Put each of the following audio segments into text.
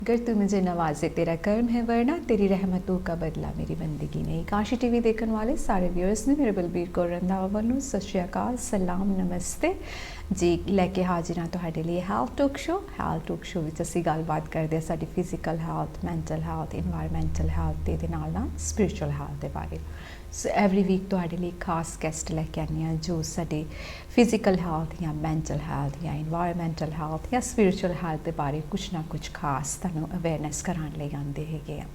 अगर तू मुझे नवाजे तेरा कर्म है वरना तेरी रहमतों का बदला मेरी बंदगी नहीं। काशी टीवी देखने वाले सारे व्यूअर्स ने मेरे बलबीर कौर रंधावा वालों सत श्री अकाल सलाम नमस्ते जी लैके हाजिर हाँ तुहाडे लिए हेल्थ टॉक शो विच असीं गलबात करदे हां साडी physical health mental health environmental health ते नाल नाल स्पिरिचुअल हेल्थ दे बारे। सो एवरी वीक तुहाडे लिए खास गेस्ट लैके आने हैं जो साडी फिजिकल हेल्थ या मैंटल हेल्थ या इन्वायरमेंटल हेल्थ या स्पिरिचुअल हेल्थ के बारे कुछ ना कुछ खास तुहानूं अवेयरनैस कराने लई आंदे हैगे आ।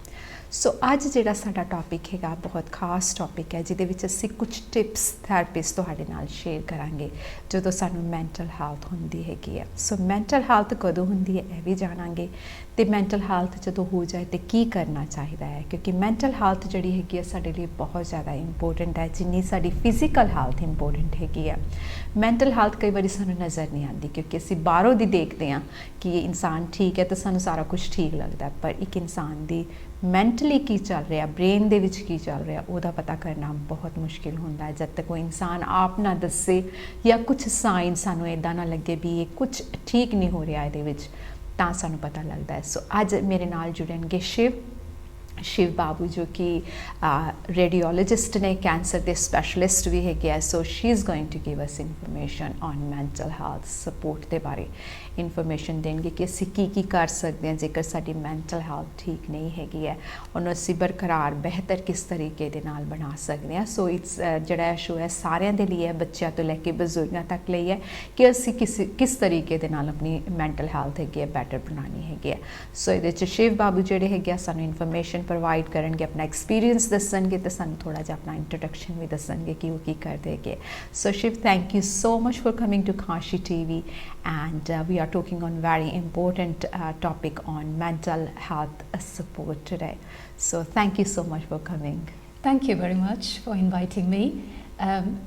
सो अज जिहड़ा साडा टॉपिक हैगा बहुत खास टॉपिक है जिहदे विच असीं कुछ टिप्स थैरेपिस्ट तुहाडे नाल शेयर करांगे जदों सानूं मैंटल हेल्थ हुंदी हैगी है। सो मैंटल हेल्थ कदों हुंदी है यह भी जाणांगे ते मैंटल हेल्थ जदों हो जाए तो की करना चाहिए है क्योंकि मैंटल हेल्थ जिहड़ी हैगी है साडे लिए बहुत ज़्यादा इंपोर्टेंट है जिन्नी साडी फिजिकल हेल्थ इंपोर्टेंट हैगी है। मैंटल हेल्थ कई बार सानूं नज़र नहीं आती क्योंकि असीं बाहरों दी देखते हैं कि ये इंसान ठीक है तो सानूं सारा कुछ ठीक लगता है पर एक इंसान दी मैंटली की चल रहा ब्रेन दे विच की चल रहा उहदा पता करना बहुत मुश्किल होंदा है जब तक कोई इंसान आप ना दसे या कुछ साइन सानूं इदां ना लगे भी ये कुछ ठीक नहीं हो रहा इहदे विच तां सानूं पता लगता है। सो अज मेरे नाल जुड़नगे शिव बाबू जो कि रेडियोलॉजिस्ट ने कैंसर के स्पैशलिस्ट भी है। So she is going to give us information on mental health support के बारे इनफॉर्मेशन देंगे कि असी की कर सकते हैं जेकर साडी मैंटल हेल्थ ठीक नहीं हैगी है उन्होंने असी बरकरार बेहतर किस तरीके दे नाल बना सकते हैं। सो इट्स जिहड़ा शो है सारिਆਂ ਦੇ लिए बच्चों तो लैके बजुर्गों तक ਲਈ है कि असी किस तरीके दे नाल अपनी मैंटल हेल्थ हैगी है बैटर बनानी हैगी है। सो इहदे च शिव बाबू जिहड़े हैगे सानूं इनफॉर्मेशन प्रोवाइड करनगे अपना एक्सपीरियंस दसणगे तो सानूं थोड़ा जिहा अपना इंट्रोडक्शन भी दसणगे कि वो की करदे हैगे। So Shiv thank you so much for coming to Kashi TV and we are talking on very important topic on mental health support today. So thank you so much for coming. Thank you very much for inviting me.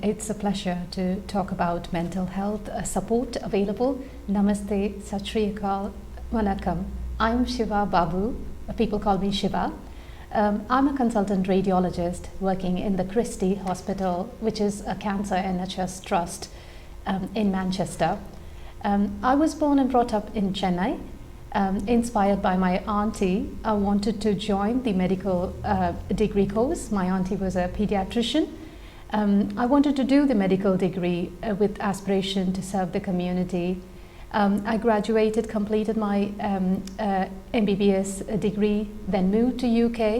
It's a pleasure to talk about mental health support available. Namaste, Sat Shri Akal, Vanakkam. I'm Siva Babu. People call me Siva. I'm a consultant radiologist working in the Christie Hospital, which is a cancer NHS trust in Manchester. I was born and brought up in Chennai. Inspired by my auntie, I wanted to join the medical degree course. My auntie was a pediatrician. I wanted to do the medical degree with aspiration to serve the community. I graduated, completed my MBBS degree, then moved to UK,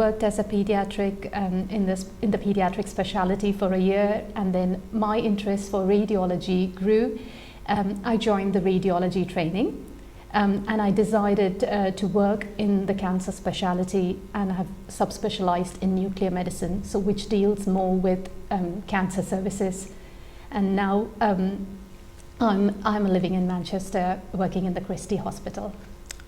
worked as a pediatric in the pediatric specialty for a year, and then my interest for radiology grew. I joined the radiology training and I decided to work in the cancer specialty and have subspecialized in nuclear medicine, so which deals more with cancer services. And now I'm living in Manchester working in the Christie Hospital.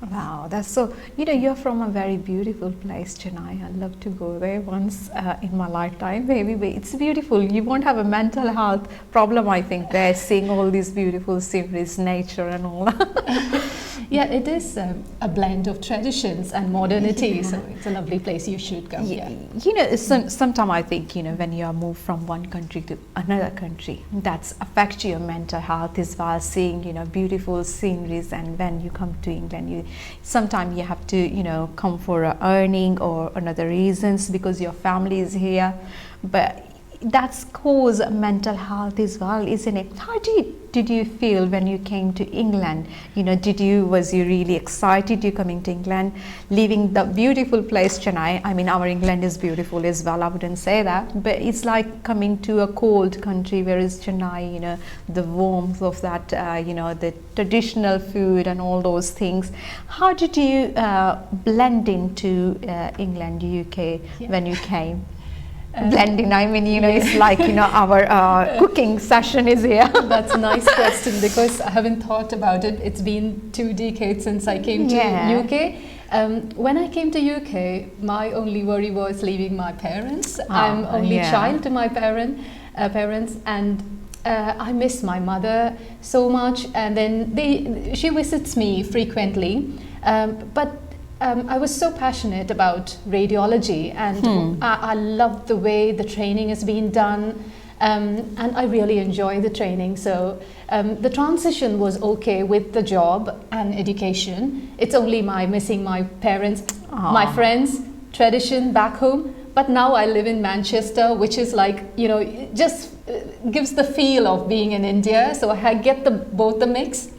Wow, that's so, you're from a very beautiful place, Chennai. I'd love to go there once in my lifetime. Maybe it's beautiful. You won't have a mental health problem, I think, there, seeing all these beautiful sceneries, nature and all that. Yeah, it is a blend of traditions and modernity, so it's a lovely place. You should go. Yeah. Sometimes I think, when you are moved from one country to another country, that's affects your mental health as well, seeing, beautiful sceneries. And when you come to England, sometimes you have to, come for earning or another reasons because your family is here. But that's cause mental health as well, isn't it? How did you feel when you came to England? Was you really excited you coming to England, leaving the beautiful place Chennai? I mean, our England is beautiful as well, I wouldn't say that, but it's like coming to a cold country, whereas Chennai, the warmth of that, the traditional food and all those things. How did you blend into England, UK, when you came? Blending, I mean, it's like, our cooking session is here. That's a nice question because I haven't thought about it. It's been 2 decades since I came to UK. When I came to UK, my only worry was leaving my parents. I'm only child to my parents, and I miss my mother so much. And then she visits me frequently, but I was so passionate about radiology, and I loved the way the training is being done. and I really enjoy the training. So the transition was okay with the job and education. It's only missing my parents, my friends, tradition back home. But now I live in Manchester, which is like, just gives the feel of being in India. So I get both the mix.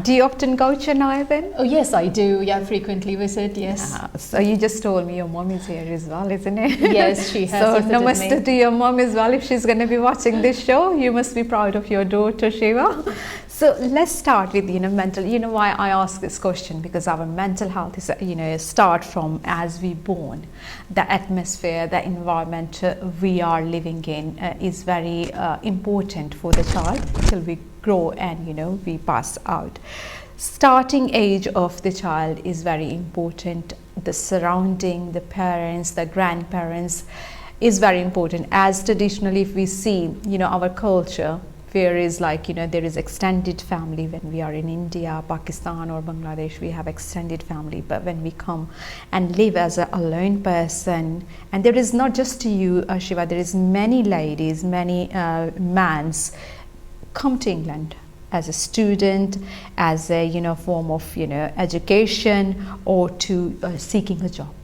Do you often go to Chennai then? Oh yes, I do. Yeah, frequently visit. Yes. So you just told me your mom is here as well, isn't it? Yes, she has. So namaste to your mom as well. If she's going to be watching this show, you must be proud of your daughter Siva. So let's start with mental. Why I ask this question, because our mental health is start from as we born. The atmosphere, the environment we are living in is very important for the child till we grow and we pass out. Starting age of the child is very important. The surrounding, the parents, the grandparents is very important. As traditionally, if we see our culture, where is there is extended family. When we are in India, Pakistan or Bangladesh, we have extended family, but when we come and live as a alone person, and there is not just you Siva, there is many ladies, many mans come to England as a student, as a form of education, or to seeking a job.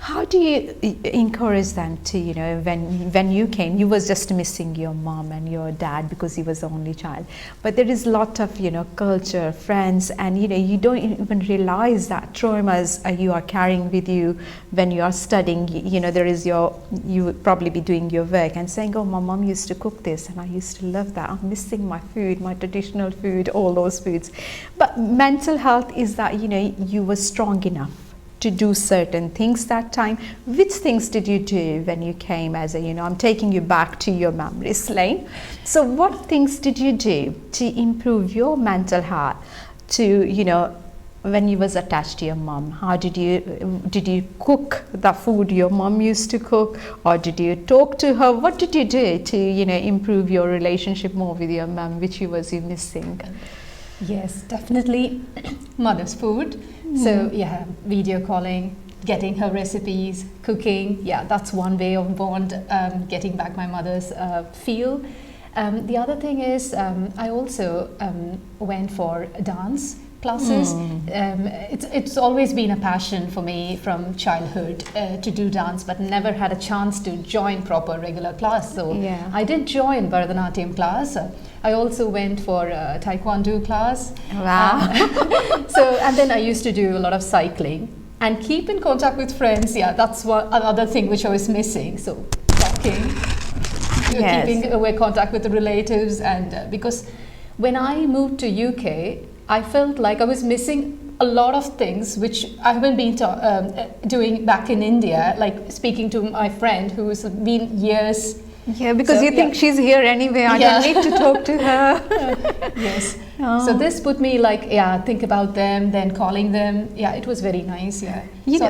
How do you encourage them to when you came, you was just missing your mom and your dad because he was the only child, but there is a lot of culture, friends, and you don't even realize that traumas you are carrying with you when you are studying. There is you would probably be doing your work and saying, oh, my mom used to cook this and I used to love that, I'm missing my food, my traditional food, all those foods. But mental health is that you were strong enough to do certain things that time. Which things did you do when you came as I'm taking you back to your memories lane. So what things did you do to improve your mental health to, when you was attached to your mom? How did you cook the food your mom used to cook, or did you talk to her? What did you do to, improve your relationship more with your mom, which you missing? Yes, definitely mother's food. So yeah, video calling, getting her recipes, cooking. Yeah, that's one way of bond, getting back my mother's feel. The other thing is I also went for dance classes. It's always been a passion for me from childhood to do dance, but never had a chance to join proper regular class. So yeah, I did join Bharatanatyam class. I also went for Taekwondo class. Wow. And then I used to do a lot of cycling and keep in contact with friends. Yeah, that's another thing which I was missing. So talking, yes, keeping away contact with the relatives, and because when I moved to UK, I felt like I was missing a lot of things which I haven't been doing back in India, like speaking to my friend who's been years. Yeah, because you think she's here anyway, I don't need to talk to her. Yes. Oh. So this put me think about them, then calling them. Yeah, it was very nice. Yeah.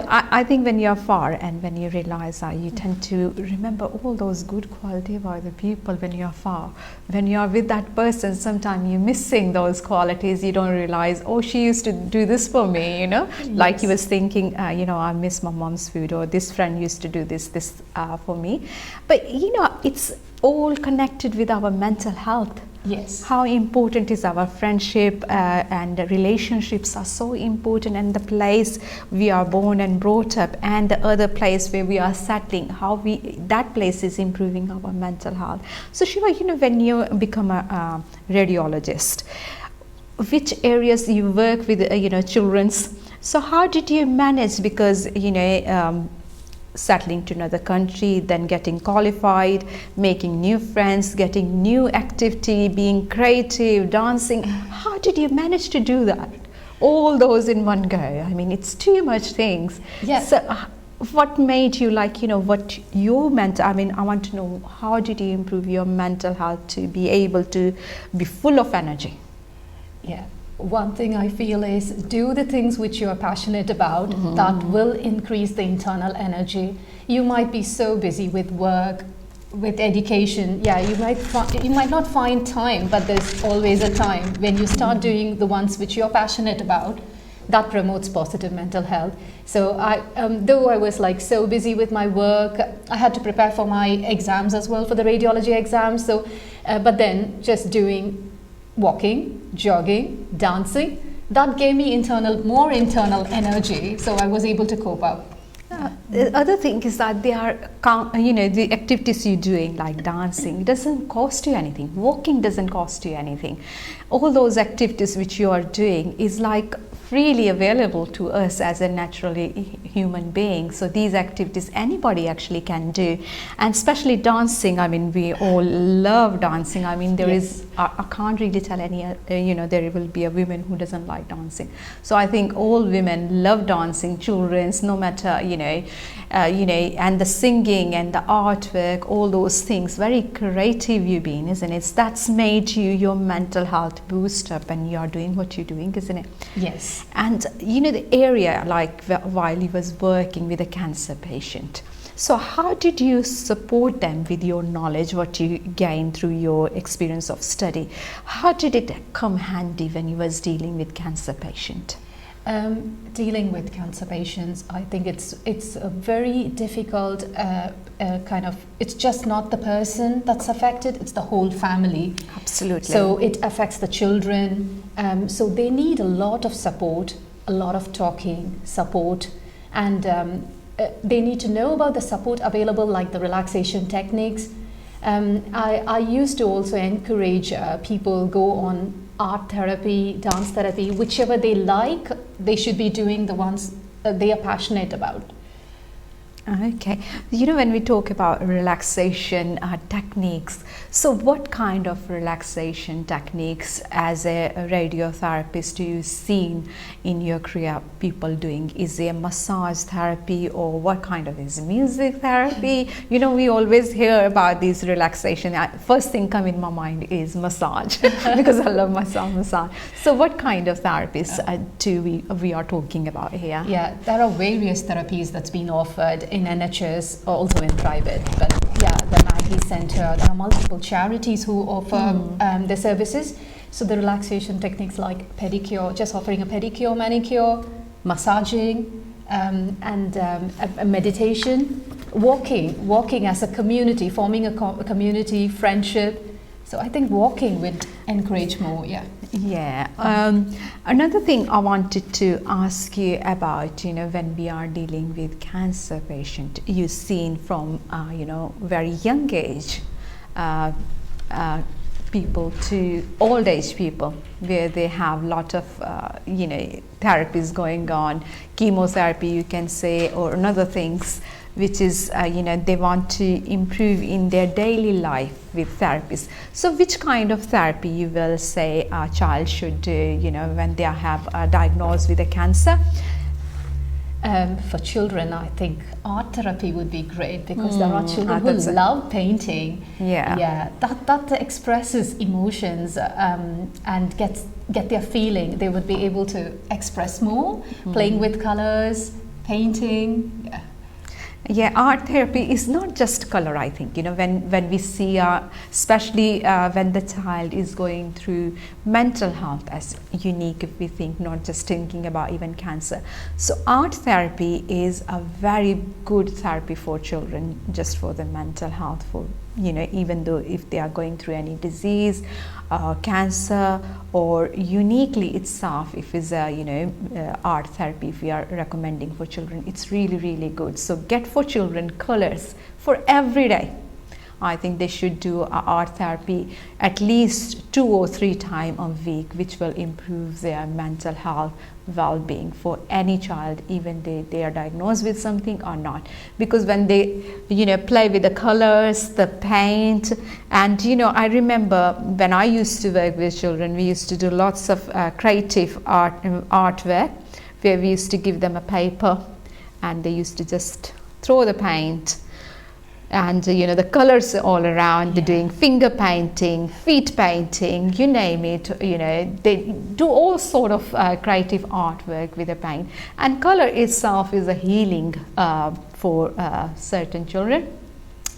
I think when you're far and when you realize that, you tend to remember all those good qualities about the people when you're far. When you're with that person, sometimes you're missing those qualities. You don't realize, oh, she used to do this for me, Yes. Like you was thinking, I miss my mom's food, or this friend used to do this for me. But, it's all connected with our mental health. Yes. How important is our friendship and relationships are so important, and the place we are born and brought up and the other place where we are settling, that place is improving our mental health. So Siva, when you become a radiologist, which areas you work with children's, so how did you manage, because settling to another country, then getting qualified, making new friends, getting new activity, being creative, dancing. How did you manage to do that? All those in one go. I mean, it's too much things. Yes. So what made you what your mental, I want to know, how did you improve your mental health to be able to be full of energy? Yeah. One thing I feel is do the things which you are passionate about. That will increase the internal energy. You might be so busy with work, with education. Yeah, you might not find time, but there's always a time when you start doing the ones which you're passionate about. that promotes positive mental health. So though I was like so busy with my work, I had to prepare for my exams as well, for the radiology exams. So, but then just doing walking, jogging, dancing, that gave me more internal energy. So I was able to cope up. The other thing is that they are, the activities you're doing like dancing doesn't cost you anything. Walking doesn't cost you anything. All those activities which you are doing is like freely available to us as a naturally human being. So these activities anybody actually can do, and especially dancing. I mean, we all love dancing. I mean, there is, I can't really tell any, there will be a woman who doesn't like dancing. So I think all women love dancing, children's, no matter, and the singing and the artwork, all those things, very creative you've been, isn't it? That's made you your mental health boost up, and you are doing what you're doing, isn't it? Yes. And the area, like while he was working with a cancer patient, so how did you support them with your knowledge, what you gained through your experience of study? How did it come handy when you was dealing with cancer patient? Dealing with cancer patients, I think it's a very difficult kind of, it's just not the person that's affected, it's the whole family. Absolutely. So it affects the children. So they need a lot of support, a lot of talking, support, and they need to know about the support available, like the relaxation techniques. I used to also encourage people go on art therapy, dance therapy, whichever they like. They should be doing the ones they are passionate about. Okay, when we talk about relaxation techniques, so what kind of relaxation techniques as a radiotherapist do you see in your career people doing? Is it a massage therapy, or what kind of is music therapy? We always hear about these relaxation. First thing come in my mind is massage because I love massage. So what kind of therapies we are talking about here? Yeah, there are various therapies that's been offered in NHS, also in private, but the Maggie Center, there are multiple charities who offer the services. So the relaxation techniques like pedicure, just offering a pedicure, manicure, massaging, and a meditation, walking as a community, forming a community, friendship. So I think walking would encourage more, Yeah. Another thing I wanted to ask you about, when we are dealing with cancer patient, you've seen from, very young age people to old age people, where they have lot of, therapies going on, chemotherapy, you can say, or another things, which is, they want to improve in their daily life with therapies. So which kind of therapy you will say a child should do, when they have diagnosed with a cancer? For children, I think art therapy would be great, because there are children who love painting. Yeah. That expresses emotions and get their feeling. They would be able to express more, playing with colors, painting. Yeah, art therapy is not just color, I think, when we see, especially when the child is going through mental health as unique, if we think, not just thinking about even cancer. So art therapy is a very good therapy for children, just for the mental health, for, even though if they are going through any disease, cancer, or uniquely itself, if it's a art therapy, if we are recommending for children, it's really, really good. So get for children colors for every day. I think they should do art therapy at least 2 or 3 times a week, which will improve their mental health well-being for any child, even they are diagnosed with something or not. Because when they play with the colors, the paint, and I remember when I used to work with children, we used to do lots of creative artwork, where we used to give them a paper and they used to just throw the paint, and the colors all around. They're doing finger painting, feet painting, you name it. They do all sort of creative artwork with the paint, and color itself is a healing for certain children.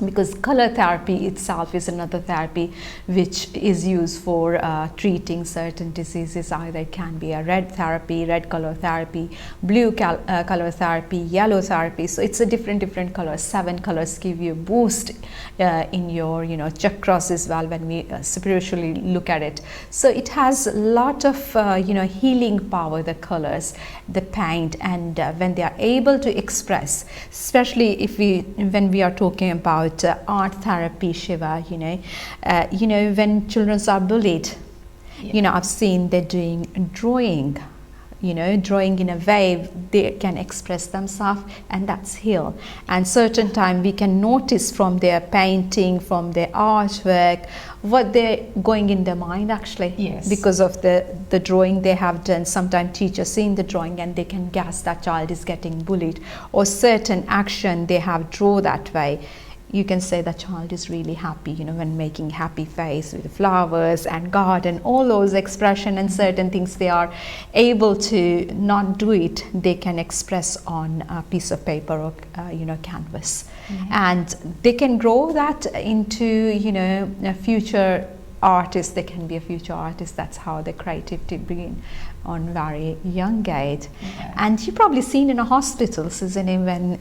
because color therapy itself is another therapy which is used for treating certain diseases. Either it can be a red therapy, red color therapy, blue color therapy, yellow therapy. So it's a different colors. 7 colors give you a boost in your chakras as well when we spiritually look at it. So it has a lot of healing power, the colors, the paint, and when they are able to express, especially when we are talking about art therapy, Shiva, when children are bullied, I've seen they're doing drawing, drawing in a way they can express themselves, and that's heal. And certain time we can notice from their painting, from their artwork, what they're going in their mind actually. Yes. Because of the drawing they have done. Sometimes teachers seeing the drawing and they can guess that child is getting bullied, or certain action they have draw that way. You can say the child is really happy, when making happy face with flowers and garden, all those expression and certain things they are able to not do it, they can express on a piece of paper or canvas. And they can grow that into a future artist. They can be a future artist. That's how the creativity begin on very young age. And you've probably seen in a hospitals, isn't it, when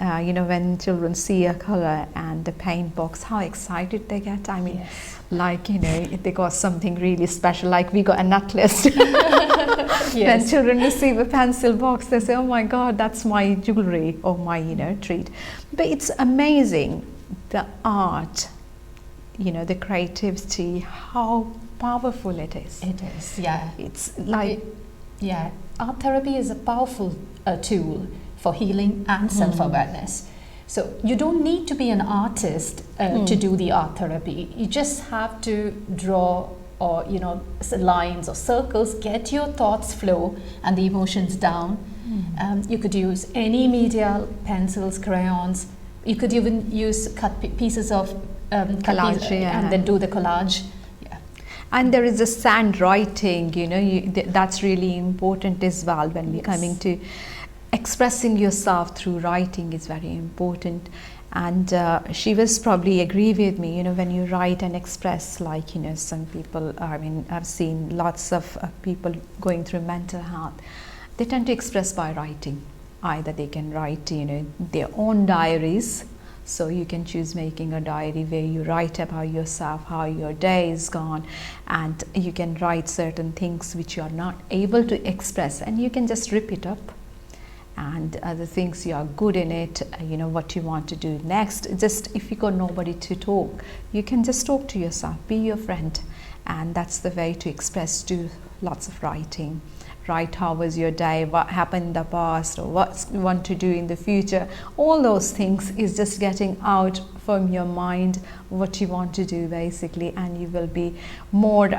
when children see a color and the paint box, how excited they get. I mean, like if they got something really special, like we got a necklace. When children receive a pencil box, they say, oh my god, that's my jewelry or my treat. But it's amazing, the art, the creativity, how powerful it is. It is, yeah. It's like art therapy is a powerful tool for healing and self-awareness. So you don't need to be an artist to do the art therapy. You just have to draw or lines or circles, get your thoughts flow and the emotions down. You could use any media, pencils, crayons. You could even use cut pieces of collage, and then do the collage. And there is a sand writing, that's really important as well when we're coming to expressing yourself through writing is very important. And she was probably agree with me, when you write and express, like, some people, I've seen lots of people going through mental health. They tend to express by writing. Either they can write, their own diaries. So you can choose making a diary where you write about yourself, how your day is gone, and you can write certain things which you are not able to express, and you can just rip it up. And the things you are good in it, what you want to do next. Just if you got nobody to talk, you can just talk to yourself, be your friend, and that's the way to express. Do lots of writing. Write how was your day, what happened in the past, or what you want to do in the future. All those things is just getting out from your mind what you want to do basically, and you will be more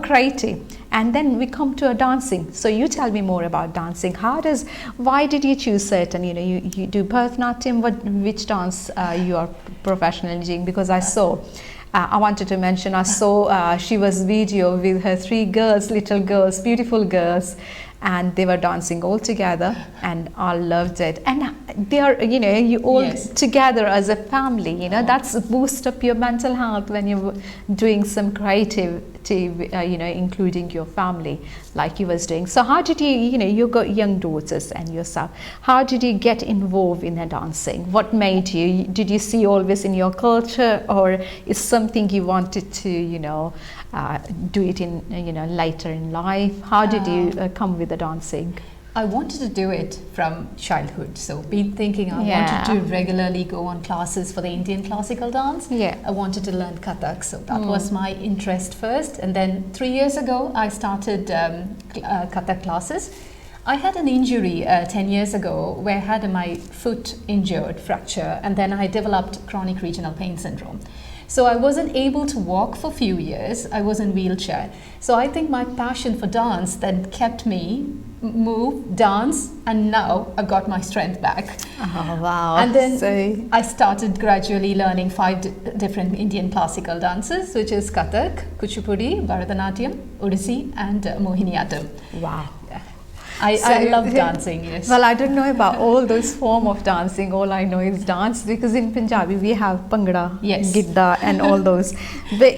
creative. And then we come to a dancing. So you tell me more about dancing. Why did you choose certain, you do Bharatanatyam, which dance you are professionally doing? Because I saw I wanted to mention, I saw Shiva's video with her 3 girls, little girls, beautiful girls, and they were dancing all together, and I loved it. And they are, you all together as a family, that's boost up your mental health when you're doing some creativity, including your family, like you was doing. So how did you got young daughters and yourself, how did you get involved in the dancing? What made you? Did you see always in your culture, or is something you wanted to, do it in, later in life? How did you come with the dancing? I wanted to do it from childhood, so been thinking I wanted to regularly go on classes for the Indian classical dance. I wanted to learn Kathak, so that was my interest first, and then 3 years ago I started Kathak classes. I had an injury 10 years ago where I had my foot injured, fracture, and then I developed chronic regional pain syndrome. So I wasn't able to walk for a few years. I was in wheelchair. So I think my passion for dance then kept me move, dance, and now I got my strength back. Oh, wow. And then I started gradually learning 5 different Indian classical dances, which is Kathak, Kuchipudi, Bharatanatyam, Odissi, and Mohiniyattam. Wow. I love dancing, yes. Well, I don't know about all those form of dancing. All I know is dance, because in Punjabi we have Bhangra, Yes. Gidda and all those. But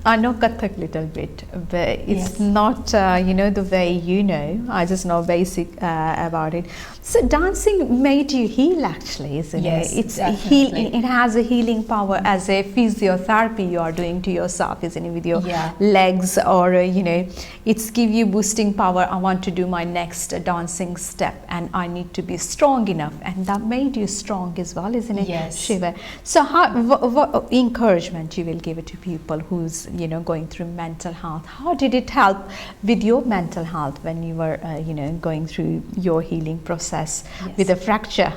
I know Kathak little bit, but it's Yes. not, the way you know. I just know basic about it. So dancing made you heal, actually, isn't Yes, it? It's definitely. it has a healing power as a physiotherapy you are doing to yourself, isn't it? With your Yeah. legs, or it's give you boosting power. I want to do my next dancing step, and I need to be strong enough, and that made you strong as well, isn't it, Yes. Shiva? So what encouragement you will give it to people who's going through mental health? How did it help with your mental health when you were going through your healing process with a fracture?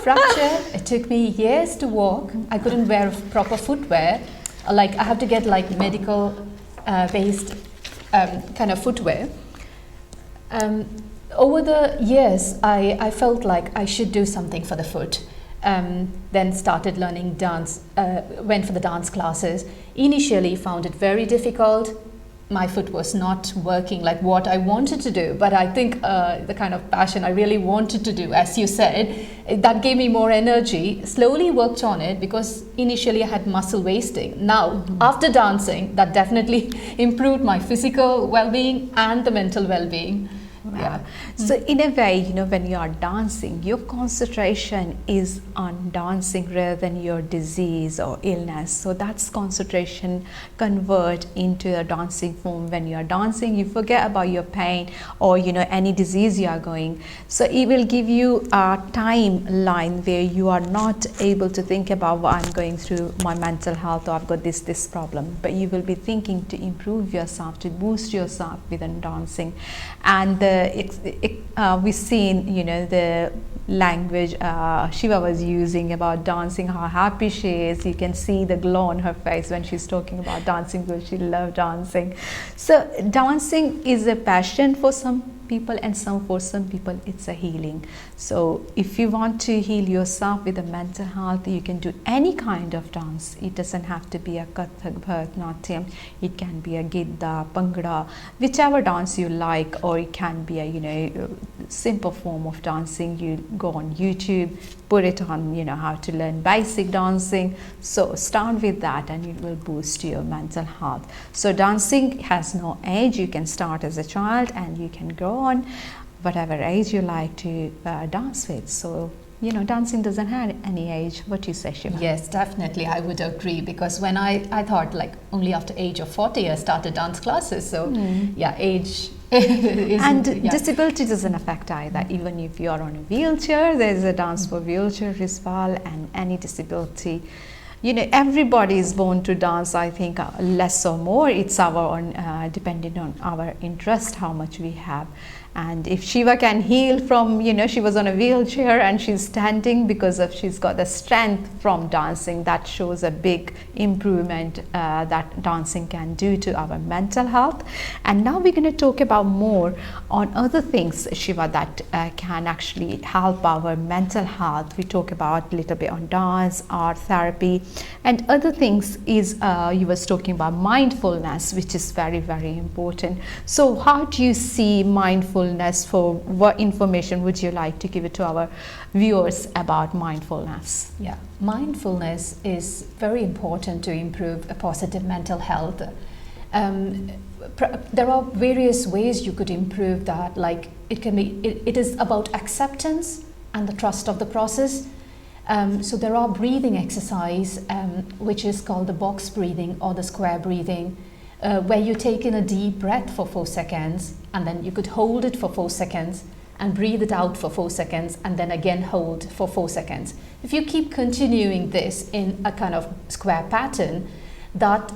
Fracture, it took me years to walk. I couldn't wear proper footwear. Like, I have to get like medical based kind of footwear. Over the years, I felt like I should do something for the foot. Then started learning dance, went for the dance classes. Initially found it very difficult. My foot was not working like what I wanted to do, but I think the kind of passion I really wanted to do, as you said, that gave me more energy. Slowly worked on it, because initially I had muscle wasting. Now, after dancing, that definitely improved my physical well-being and the mental well-being. Yeah. So in a way, when you are dancing, your concentration is on dancing rather than your disease or illness. So that's concentration convert into a dancing form. When you are dancing, you forget about your pain or any disease you are going. So it will give you a timeline where you are not able to think about what I'm going through, my mental health, or I've got this problem, but you will be thinking to improve yourself, to boost yourself within dancing. And we've seen the language Shiva was using about dancing, how happy she is. You can see the glow on her face when she's talking about dancing, because she loves dancing. So dancing is a passion for some people, and for some people it's a healing. So if you want to heal yourself with a mental health, you can do any kind of dance. It doesn't have to be a Kathak, Bharatanatyam. It can be a Gidda, Bhangra, whichever dance you like, or it can be a simple form of dancing. You go on YouTube, put it on how to learn basic dancing. So start with that, and it will boost your mental health. So dancing has no age. You can start as a child, and you can grow on whatever age you like to dance with. So dancing doesn't have any age. What do you say, Shiva? Yes, definitely, I would agree, because when I thought like only after age of 40 I started dance classes. So yeah, age and disability doesn't affect either. Even if you are on a wheelchair, there's a dance for wheelchair as well, and any disability. Everybody is born to dance. I think less or more, it's our own, depending on our interest, how much we have. And if Shiva can heal from, she was on a wheelchair and she's standing because of she's got the strength from dancing, that shows a big improvement that dancing can do to our mental health. And now we're going to talk about more on other things, Shiva, that can actually help our mental health. We talk about a little bit on dance, art therapy, and other things is you was talking about mindfulness, which is very, very important. So how do you see mindfulness? For what information would you like to give it to our viewers about mindfulness? Yeah, mindfulness is very important to improve a positive mental health. There are various ways you could improve that. Like it is about acceptance and the trust of the process. So there are breathing exercise, which is called the box breathing or the square breathing. Where you take in a deep breath for 4 seconds, and then you could hold it for 4 seconds and breathe it out for 4 seconds, and then again hold for 4 seconds. If you keep continuing this in a kind of square pattern, that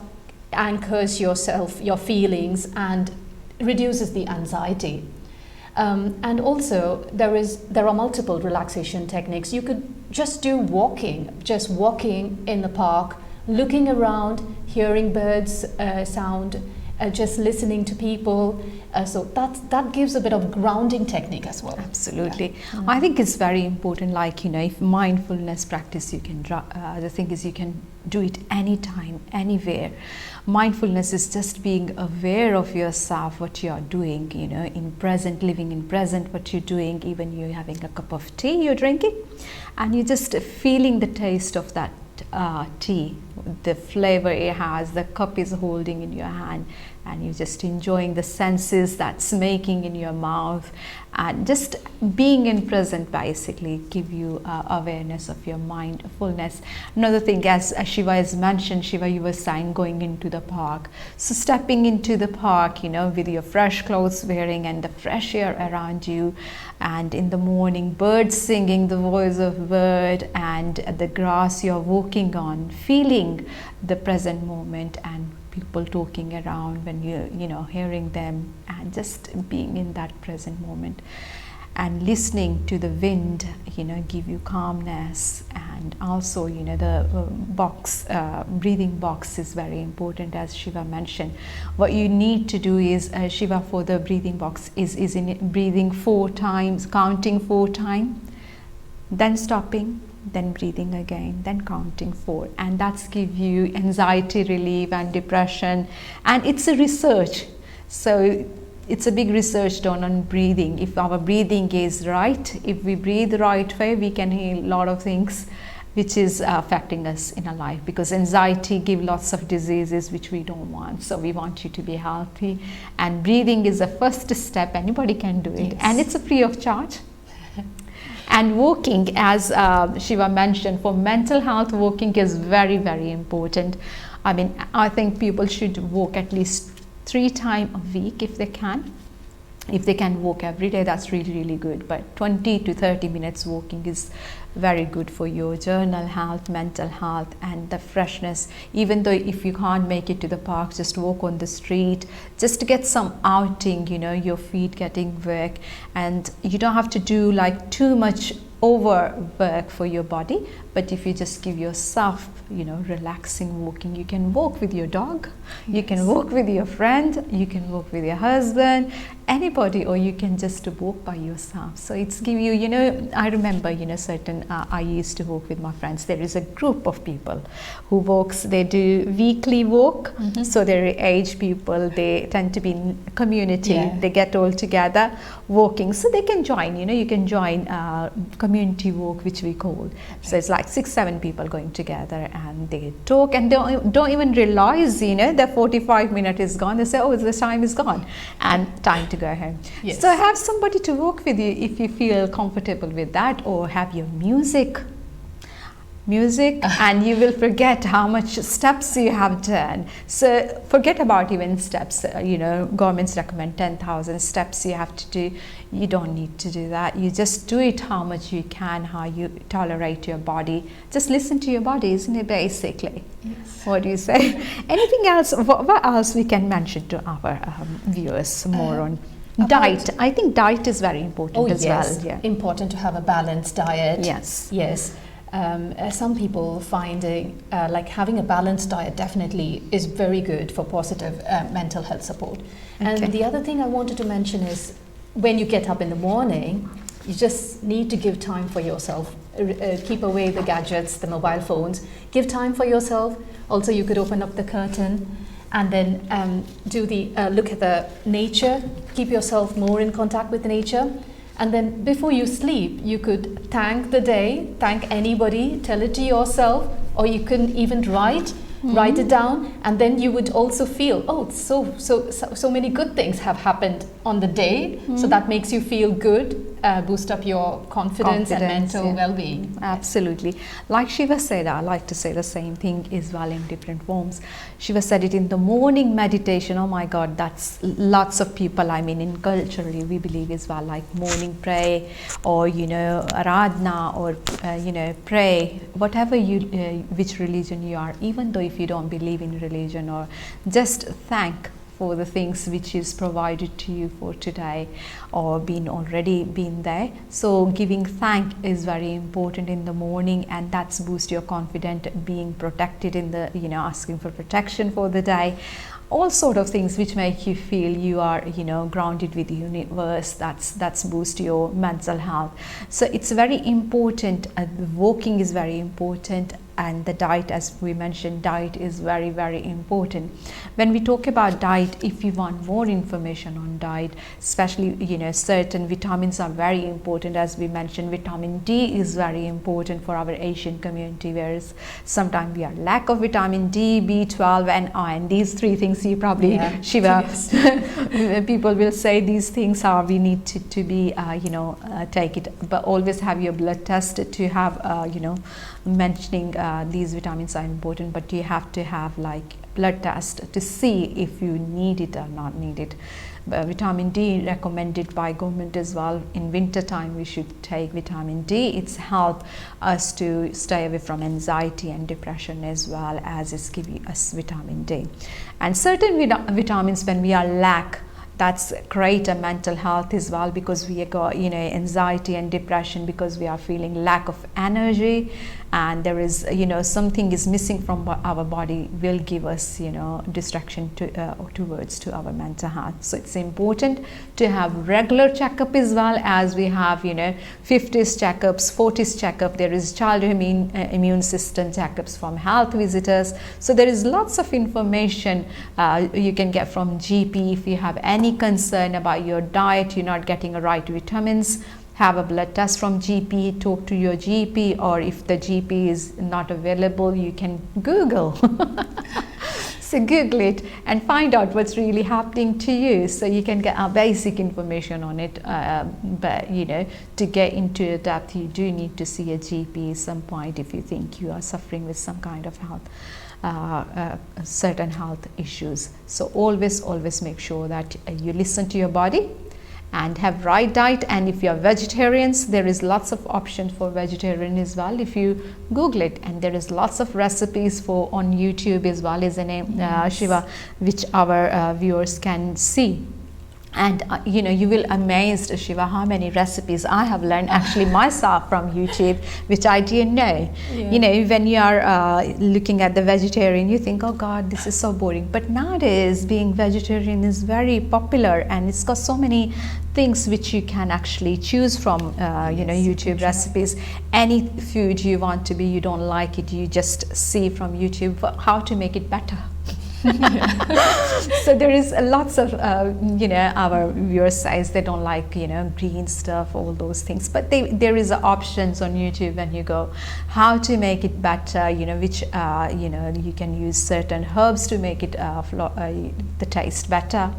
anchors yourself, your feelings, and reduces the anxiety. And also there are multiple relaxation techniques. You could just do walking in the park, looking around, hearing birds sound, just listening to people. So that gives a bit of grounding technique as well. Absolutely. I think it's very important, like, if mindfulness practice, you can, the thing is, you can do it anytime, anywhere. Mindfulness is just being aware of yourself, what you are doing, in present, living in present, what you're doing, even you're having a cup of tea you're drinking, and you're just feeling the taste of that tea, the flavor it has, the cup is holding in your hand, and you're just enjoying the senses that's making in your mouth, and just being in present basically give you awareness of your mindfulness. Another thing, as Shiva has mentioned, Shiva, you were saying going into the park, so stepping into the park, with your fresh clothes wearing and the fresh air around you, and in the morning birds singing, the voice of bird, and the grass you're walking on, feeling the present moment, and people talking around when you're hearing them, and just being in that present moment, and listening to the wind, give you calmness. And also, the breathing box is very important, as Shiva mentioned. What you need to do is, Shiva, for the breathing box is in breathing 4 times, counting 4 times, then stopping, then breathing again, then counting 4, and that's give you anxiety relief and depression. And it's a research, so it's a big research done on breathing. If our breathing is right, if we breathe the right way, we can heal a lot of things which is affecting us in our life, because anxiety gives lots of diseases which we don't want. So we want you to be healthy, and breathing is the first step. Anybody can do it, and it's a free of charge. And walking, as Shiva mentioned, for mental health, walking is very, very important. I think people should walk at least 3 times a week if they can. If they can walk every day, that's really, really good. But 20 to 30 minutes walking is very good for your journal health, mental health, and the freshness. Even though if you can't make it to the park, just walk on the street, just to get some outing, your feet getting work. And you don't have to do like too much overwork for your body, but if you just give yourself, relaxing walking, you can walk with your dog, you can walk with your friend, you can walk with your husband, anybody, or you can just walk by yourself. So it's give you, I remember, certain, I used to walk with my friends. There is a group of people who walks, they do weekly walk. So they're aged people, they tend to be in community, they get all together walking, so they can join, you can join community walk, which we call. So it's like 6-7 people going together, and they talk, and don't even realize, the 45 minutes is gone. They say, oh, the time is gone, and time to go home. So have somebody to walk with you if you feel comfortable with that, or have your music, and you will forget how much steps you have done. So forget about even steps. Governments recommend 10,000 steps you have to do. You don't need to do that. You just do it how much you can, how you tolerate your body. Just listen to your body, isn't it, basically? Yes. What do you say? Anything else? What else we can mention to our viewers more on? Diet. I think diet is very important as well. Yeah. Important to have a balanced diet. Yes. Some people finding like having a balanced diet definitely is very good for positive mental health support. And the other thing I wanted to mention is, when you get up in the morning, you just need to give time for yourself. Keep away the gadgets, the mobile phones. Give time for yourself. Also, you could open up the curtain and then do the look at the nature. Keep yourself more in contact with nature. And then before you sleep, you could thank the day, thank anybody, tell it to yourself, or you can even write it down, and then you would also feel, oh, so many good things have happened on the day. So that makes you feel good, boost up your confidence and mental well-being. Absolutely. Like Shiva said, I like to say the same thing as well in different forms. Shiva said it in the morning meditation. Oh my God, that's lots of people, in culturally we believe as well, like morning pray, or aradhana, or pray, whatever which religion you are, even though if you don't believe in religion, or just thank for the things which is provided to you for today, or already been there. So giving thank is very important in the morning, and that's boost your confidence, being protected in the asking for protection for the day. all sort of things which make you feel you are, you know, grounded with the universe. That's boost your mental health. So it's very important. Walking is very important, and the diet, as we mentioned, diet is very, very important. When we talk about diet, if you want more information on diet, especially, you know, certain vitamins are very important. As we mentioned, vitamin D is very important for our Asian community, whereas sometimes we are lack of vitamin D, B12 and iron. These three things you probably, Shiva, people will say these things are, we need to be, you know, take it, but always have your blood tested to have, you know, mentioning these vitamins are important, but you have to have like blood test to see if you need it or not need it. Vitamin D recommended by government as well. In winter time we should take vitamin D. It's help us to stay away from anxiety and depression, as well as it's giving us vitamin D. And certain vitamins, when we are lack, that's great a mental health as well, because we got, you know, anxiety and depression because we are feeling lack of energy, and there is, you know, something is missing from our body, will give us, you know, distraction towards to our mental health. So it's important to have regular checkup as well, as we have, you know, 50s checkups, 40s checkup. There is child immune system checkups from health visitors. So there is lots of information you can get from GP. If you have any concern about your diet, you're not getting the right vitamins, have a blood test from GP, talk to your GP, or if the GP is not available, you can Google. So Google it and find out what's really happening to you, so you can get a basic information on it. But you know, to get into depth, you do need to see a GP at some point if you think you are suffering with some kind of health, certain health issues. So always make sure that you listen to your body and have right diet. And if you are vegetarians, there is lots of options for vegetarian as well. If you Google it, and there is lots of recipes for on YouTube as well, isn't it, Shiva, which our viewers can see. And you know, you will amazed, Shiva, how many recipes I have learned actually myself from YouTube, which I didn't know. You know, when you are looking at the vegetarian, you think, oh God, this is so boring. But nowadays, being vegetarian is very popular, and it's got so many things which you can actually choose from, you know, YouTube recipes. Any food you want to be, you don't like it, you just see from YouTube how to make it better. So there is lots of, you know, our viewers says they don't like, you know, green stuff, all those things, but there is options on YouTube when you go how to make it better, you know, which, you know, you can use certain herbs to make it the taste better.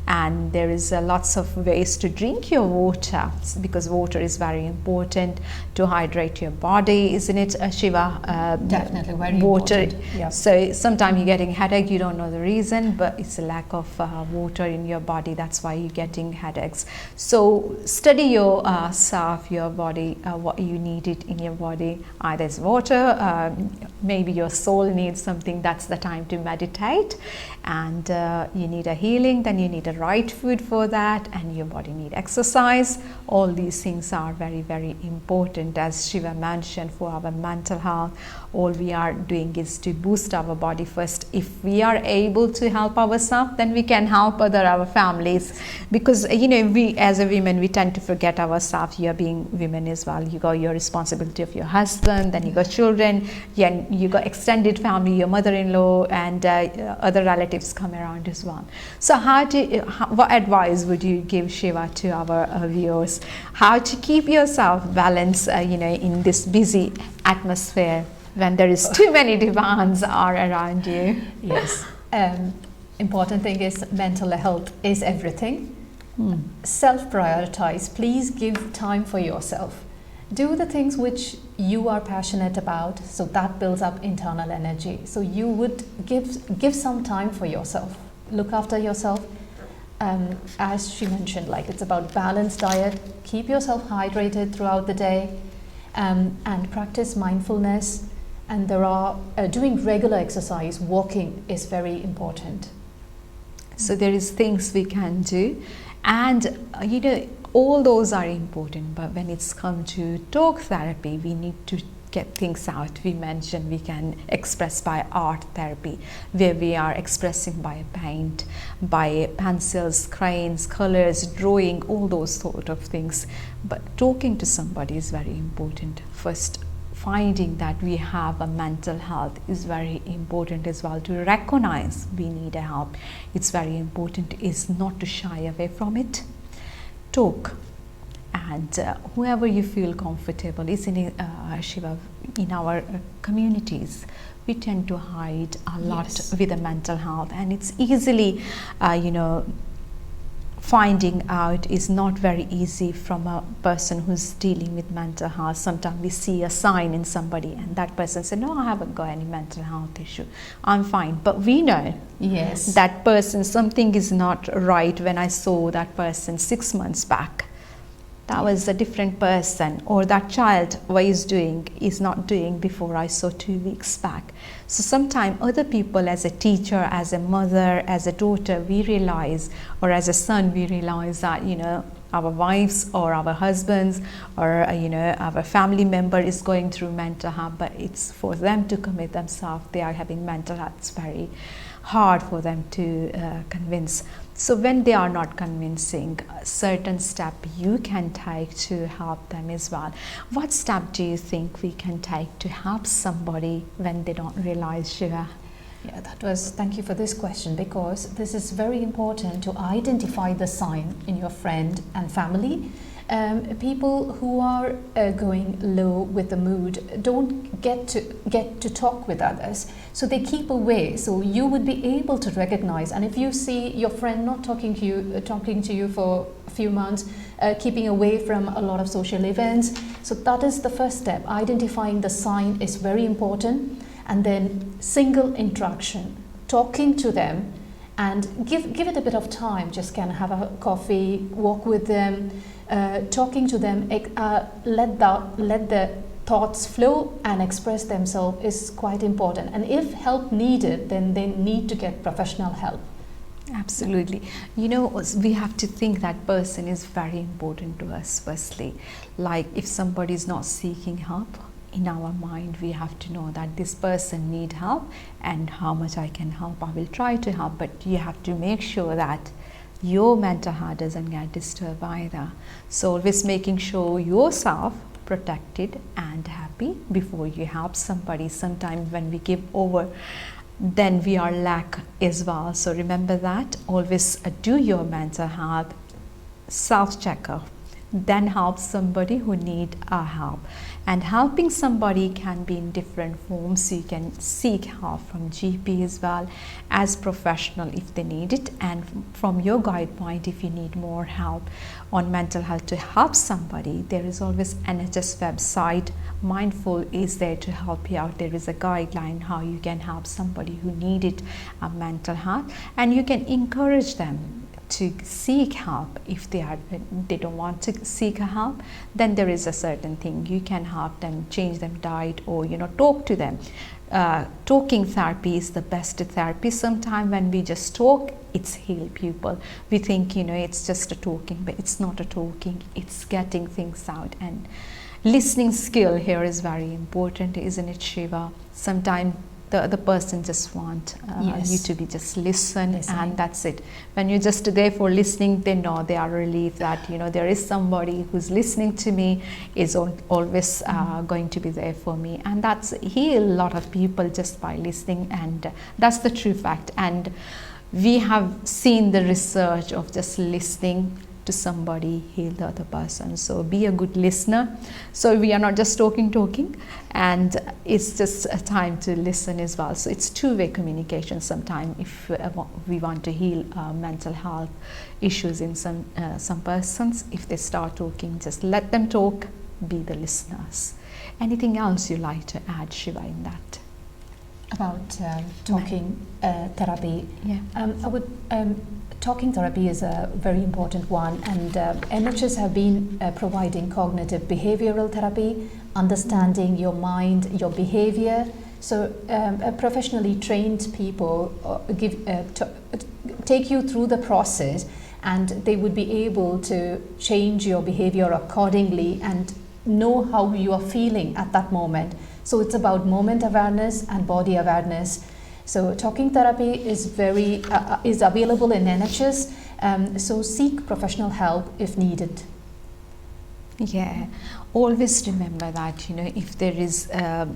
And there is lots of ways to drink your water, because water is very important to hydrate your body, isn't it, Shiva? Definitely, very water. important. Yep. So sometimes you're getting headache, you don't know the reason, but it's a lack of water in your body. That's why you're getting headaches. So study yourself, your body, what you need it in your body. Either it's water, maybe your soul needs something. That's the time to meditate, and you need a healing. Then you need a right food for that, and your body need exercise. All these things are very, very important, as Shiva mentioned, for our mental health. All we are doing is to boost our body first. If we are able to help ourselves, then we can help our families, because you know, we as a women, we tend to forget ourselves. You are being women as well, you got your responsibility of your husband, then you got children, you got extended family, your mother-in-law, and other relatives come around as well. So what advice would you give, Shiva, to our viewers, how to keep yourself balanced, you know, in this busy atmosphere when there is too many demands are around you? Yes. Important thing is mental health is everything. Self-prioritize. Please give time for yourself. Do the things which you are passionate about, so that builds up internal energy. So you would give some time for yourself. Look after yourself. As she mentioned, like, it's about balanced diet. Keep yourself hydrated throughout the day, and practice mindfulness. And there are doing regular exercise, walking is very important. So there is things we can do, and you know, all those are important. But when it's come to talk therapy, we need to get things out. We mentioned we can express by art therapy, where we are expressing by paint, by pencils, crayons, colors, drawing, all those sort of things. But talking to somebody is very important. First, finding that we have a mental health is very important as well. To recognize we need a help, it's very important, is not to shy away from it. Talk, and whoever you feel comfortable is in Shiva, in our communities we tend to hide a lot with the mental health, and it's easily finding out is not very easy from a person who's dealing with mental health. Sometimes we see a sign in somebody and that person says, no, I haven't got any mental health issue, I'm fine. But we know that person, something is not right. When I saw that person 6 months back, that was a different person, or that child what is not doing before I saw 2 weeks back. So sometimes other people, as a teacher, as a mother, as a daughter, we realize, or as a son, we realize that our wives or our husbands or our family member is going through mental health, but it's for them to commit themselves. They are having mental health. It's very hard for them to convince. So when they are not convincing, a certain step you can take to help them as well. What step do you think we can take to help somebody when they don't realize, Shiva? Yeah, thank you for this question, because this is very important to identify the sign in your friend and family. People who are going low with the mood don't get to talk with others, so they keep away. So you would be able to recognize, and if you see your friend not talking to you for a few months, keeping away from a lot of social events, so that is the first step. Identifying the sign is very important, and then single interaction, talking to them, and give it a bit of time. Just can have a coffee, walk with them. Talking to them, let the thoughts flow and express themselves is quite important. And if help needed, then they need to get professional help. Absolutely. We have to think that person is very important to us firstly. Like if somebody is not seeking help, in our mind we have to know that this person need help, and how much I can help, I will try to help. But you have to make sure that your mental health doesn't get disturbed either. So always making sure yourself protected and happy before you help somebody. Sometimes when we give over, then we are lack as well. So remember that. Always do your mental health self-checkup, then help somebody who need help. And helping somebody can be in different forms. You can seek help from GP as well as professional if they need it, and from your guide point if you need more help on mental health to help somebody. There is always NHS website. Mindful is there to help you out. There is a guideline how you can help somebody who needed mental health, and you can encourage them to seek help. If they don't want to seek help, then there is a certain thing you can help them, change them diet, or talk to them. Talking therapy is the best therapy. Sometimes when we just talk, it's heal people. We think it's just a talking, but it's not a talking, it's getting things out. And listening skill here is very important, isn't it, Shiva? Sometimes the person just want you to be just listening, and that's it. When you're just there for listening, they know, they are relieved that there is somebody who's listening to me, is always going to be there for me, and that's heal a lot of people just by listening. And that's the true fact. And we have seen the research of just listening to somebody heal the other person. So be a good listener. So we are not just talking, and it's just a time to listen as well. So it's two-way communication. Sometimes if we want to heal mental health issues in some persons, if they start talking, just let them talk, be the listeners. Anything else you like to add, Shiva, in that? About talking therapy, I would talking therapy is a very important one, and NHS have been providing cognitive behavioral therapy, understanding your mind, your behavior. So professionally trained people take you through the process, and they would be able to change your behavior accordingly and know how you are feeling at that moment. So it's about moment awareness and body awareness. So talking therapy is is available in NHS. So seek professional help if needed. Yeah, always remember that, if there is a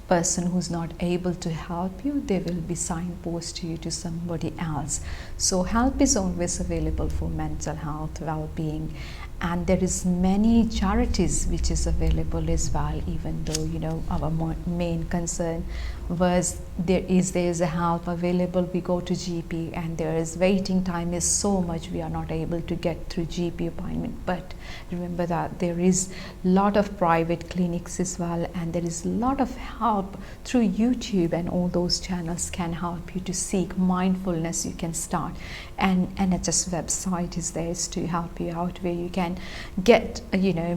person who's not able to help you, they will be signpost you to somebody else. So help is always available for mental health, well-being, and there is many charities which is available as well, even though our main concern was there is a help available. We go to GP and there is waiting time is so much, we are not able to get through GP appointment. But remember that there is lot of private clinics as well, and there is a lot of help through YouTube, and all those channels can help you to seek mindfulness. You can start, and NHS website is there to help you out, where you can get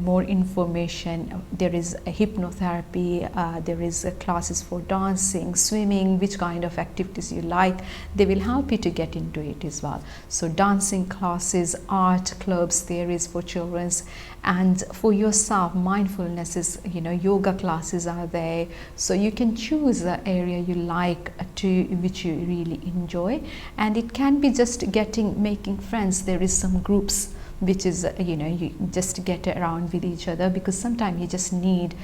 more information. There is a hypnotherapy, there is classes for dancing, swimming, which kind of activities you like, they will help you to get into it as well. So dancing classes, art clubs there is for children's, and for yourself mindfulness is yoga classes are there, so you can choose the area you like to which you really enjoy. And it can be just making friends. There is some groups which is you just get around with each other, because sometimes you just need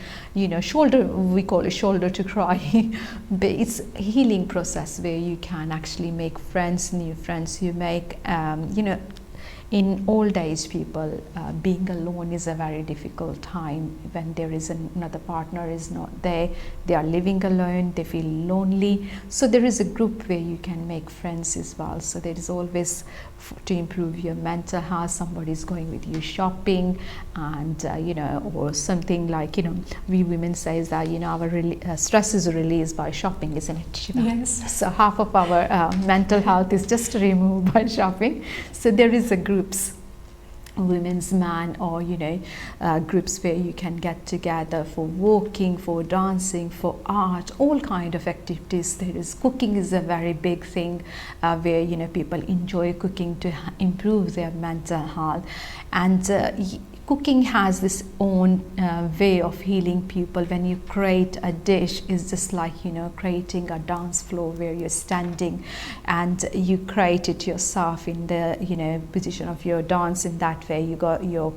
shoulder, we call it shoulder to cry but it's a healing process where you can actually make friends, new friends you make. In old age people, being alone is a very difficult time. When there is another partner is not there, they are living alone, they feel lonely. So there is a group where you can make friends as well. So there is always to improve your mental health. Somebody is going with you shopping, and or something like we women says that our stress is released by shopping, isn't it, Shiva? Yes. So half of our mental health is just removed by shopping. So there is a groups, women's man, or groups where you can get together for walking, for dancing, for art, all kind of activities. There is cooking is a very big thing, where people enjoy cooking to improve their mental health. And cooking has this own way of healing people. When you create a dish, it's just like creating a dance floor where you're standing and you create it yourself in the position of your dance. In that way you got your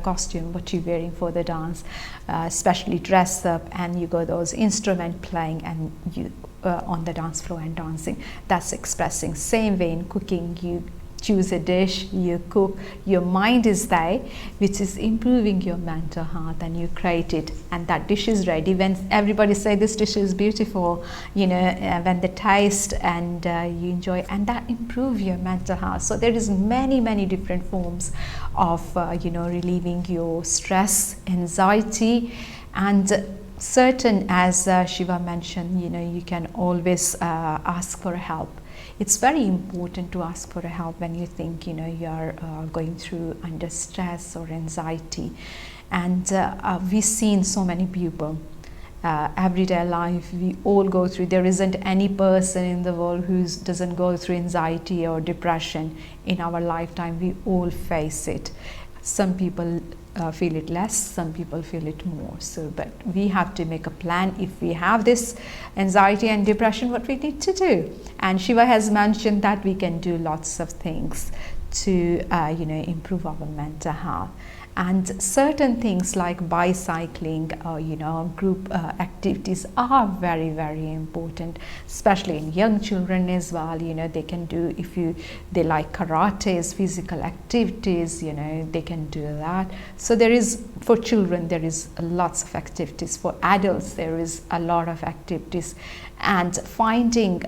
costume, what you're wearing for the dance, especially dressed up, and you got those instrument playing, and you on the dance floor and dancing. That's expressing. Same way in cooking, you choose a dish, you cook, your mind is there, which is improving your mental health, and you create it, and that dish is ready. When everybody say this dish is beautiful, when they taste and you enjoy, and that improve your mental health. So there is many different forms of relieving your stress, anxiety, and certain, as Shiva mentioned, you can always ask for help. It's very important to ask for help when you think you're going through under stress or anxiety. And we've seen so many people, everyday life, we all go through. There isn't any person in the world who doesn't go through anxiety or depression in our lifetime. We all face it. Some people feel it less, some people feel it more. So but we have to make a plan. If we have this anxiety and depression, what we need to do, and Shiva has mentioned that we can do lots of things to improve our mental health. And certain things like bicycling or group activities are very important, especially in young children as well. They can do, if they like karates, physical activities, they can do that. So there is, for children there is lots of activities. For adults there is a lot of activities, and finding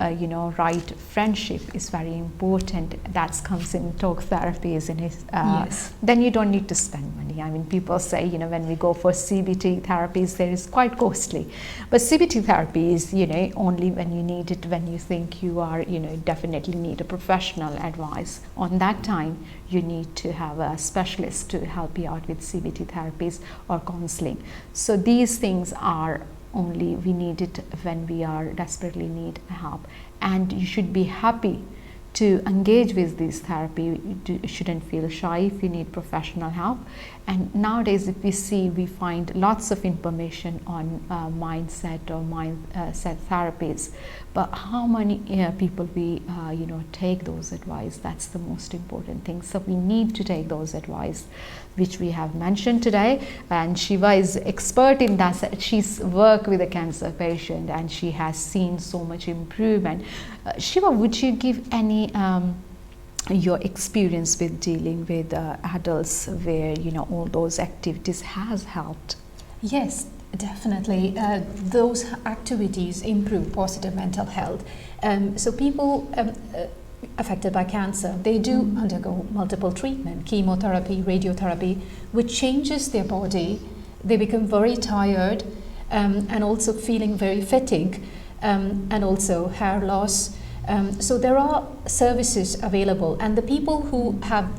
right friendship is very important. That comes in talk therapy, isn't it? Yes. Then you don't need to spend money. I mean, people say when we go for CBT therapies, there is quite costly, but CBT therapy is only when you need it, when you think you are definitely need a professional advice. On that time you need to have a specialist to help you out with CBT therapies or counseling. So these things are only we need it when we are desperately need help, and you should be happy to engage with this therapy. You shouldn't feel shy if you need professional help. And nowadays, if we see, we find lots of information on mindset or mindset therapies. But how many people we take those advice? That's the most important thing. So we need to take those advice, which we have mentioned today. And Siva is expert in that. She's worked with a cancer patient and she has seen so much improvement. Siva, would you give any your experience with dealing with adults where all those activities has helped? Yes, definitely. Those activities improve positive mental health. So people affected by cancer, they do undergo multiple treatment, chemotherapy, radiotherapy, which changes their body. They become very tired and also feeling very fatigued, and also hair loss. So there are services available, and the people who have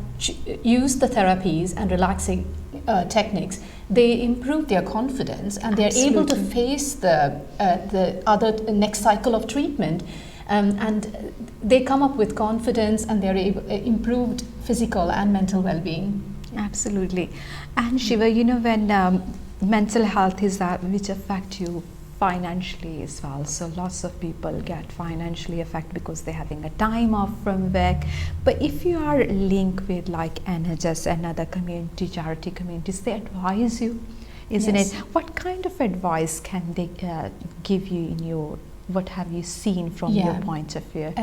used the therapies and relaxing techniques, they improve their confidence and they're able to face the other next cycle of treatment, and they come up with confidence and they're improved physical and mental well-being. Absolutely. And Siva, when mental health is that which affect you financially as well, so lots of people get financially affected because they're having a time off from work. But if you are linked with like NHS and other charity communities, they advise you, isn't it? What kind of advice can they give you in your, what have you seen from your point of view?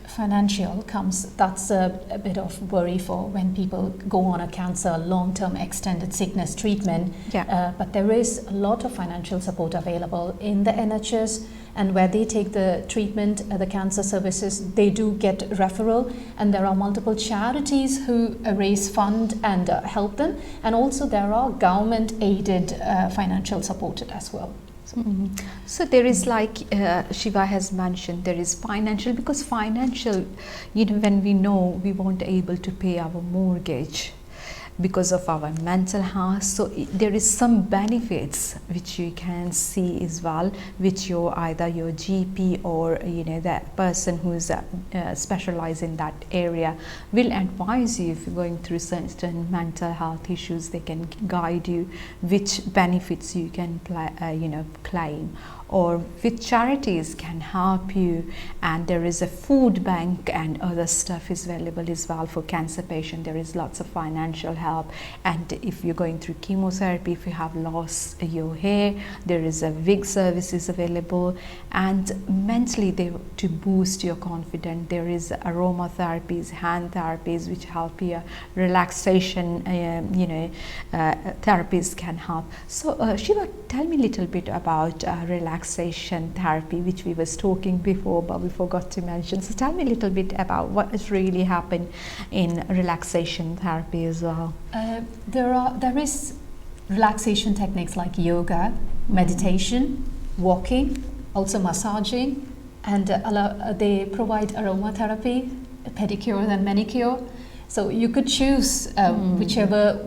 Financial comes, that's a bit of worry for when people go on a cancer long-term extended sickness treatment. But there is a lot of financial support available in the NHS, and where they take the treatment, the cancer services, they do get referral, and there are multiple charities who raise fund and help them, and also there are government aided financial support as well. So there is like Siva has mentioned, there is financial, because financial, when we know we won't able to pay our mortgage because of our mental health, so there is some benefits which you can see as well, which either your GP or the person who is specialized in that area will advise you. If you're going through certain mental health issues, they can guide you which benefits you can claim, or which charities can help you. And there is a food bank and other stuff is available as well for cancer patient. There is lots of financial help. And if you're going through chemotherapy, if you have lost your hair, there is a wig services available. And mentally, to boost your confidence, there is aroma therapies, hand therapies which help you, relaxation therapies can help. So Siva, tell me a little bit about relaxation therapy, which we was talking before, but we forgot to mention. So tell me a little bit about what has really happened in relaxation therapy as well. There is relaxation techniques like yoga, meditation, walking, also massaging, and they provide aromatherapy, pedicure and manicure. So you could choose whichever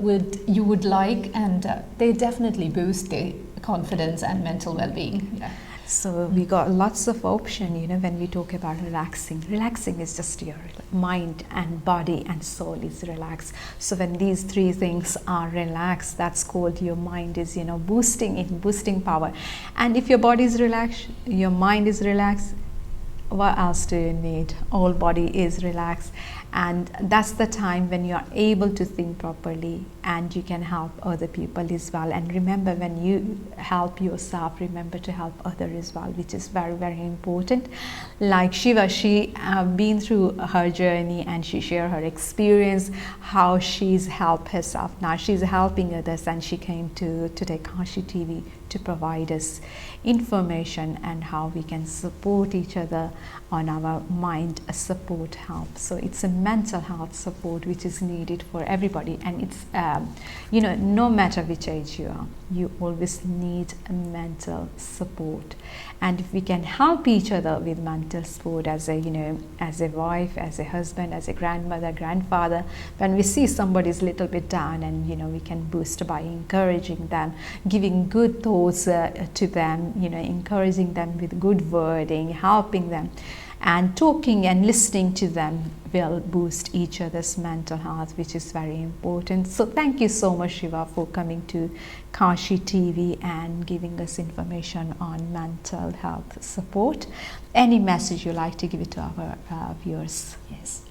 you would like, and they definitely boost the confidence and mental well-being. So we got lots of option, when we talk about relaxing. Relaxing is just your mind and body and soul is relaxed. So when these three things are relaxed, that's called your mind is, boosting power. And if your body is relaxed, your mind is relaxed, what else do you need? All body is relaxed. And that's the time when you are able to think properly and you can help other people as well. And remember, when you help yourself, remember to help others as well, which is very, very important. Like Siva, she been through her journey and she shared her experience, how she's helped herself. Now she's helping others, and she came to today Kanshi TV to provide us information and how we can support each other on our mind support help. So it's a mental health support which is needed for everybody, and it's no matter which age you are, you always need a mental support. And if we can help each other with mental support as a wife, as a husband, as a grandmother, grandfather, when we see somebody's little bit down, and we can boost by encouraging them, giving good thoughts to them, encouraging them with good wording, helping them. and talking and listening to them will boost each other's mental health, which is very important. So thank you so much, Siva, for coming to Kanshi TV and giving us information on mental health support. Any message you like to give it to our viewers? Yes.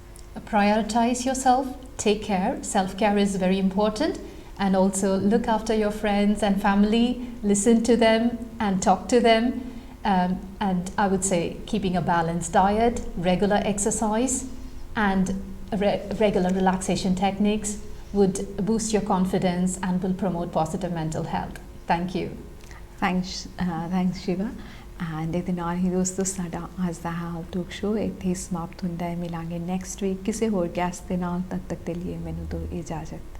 Prioritize yourself, take care. Self-care is very important, and also look after your friends and family, listen to them and talk to them. And I would say keeping a balanced diet, regular exercise and regular relaxation techniques would boost your confidence and will promote positive mental health. Thank you. Thanks, Siva. And ਇਹਦੇ ਨਾਲ ਹੀ ਦੋਸਤੋ ਸਾਡਾ ਅੱਜ ਦਾ health talk show ਇੱਥੇ ਸਮਾਪਤ ਹੁੰਦਾ ਹੈ। ਮਿਲਾਂਗੇ ਨੈਕਸਟ ਵੀਕ ਕਿਸੇ ਹੋਰ ਗੈਸਟ ਦੇ ਨਾਲ। ਤਦ ਤੱਕ ਦੇ ਲਈ ਮੈਨੂੰ ਦਿਓ ਇਜਾਜ਼ਤ।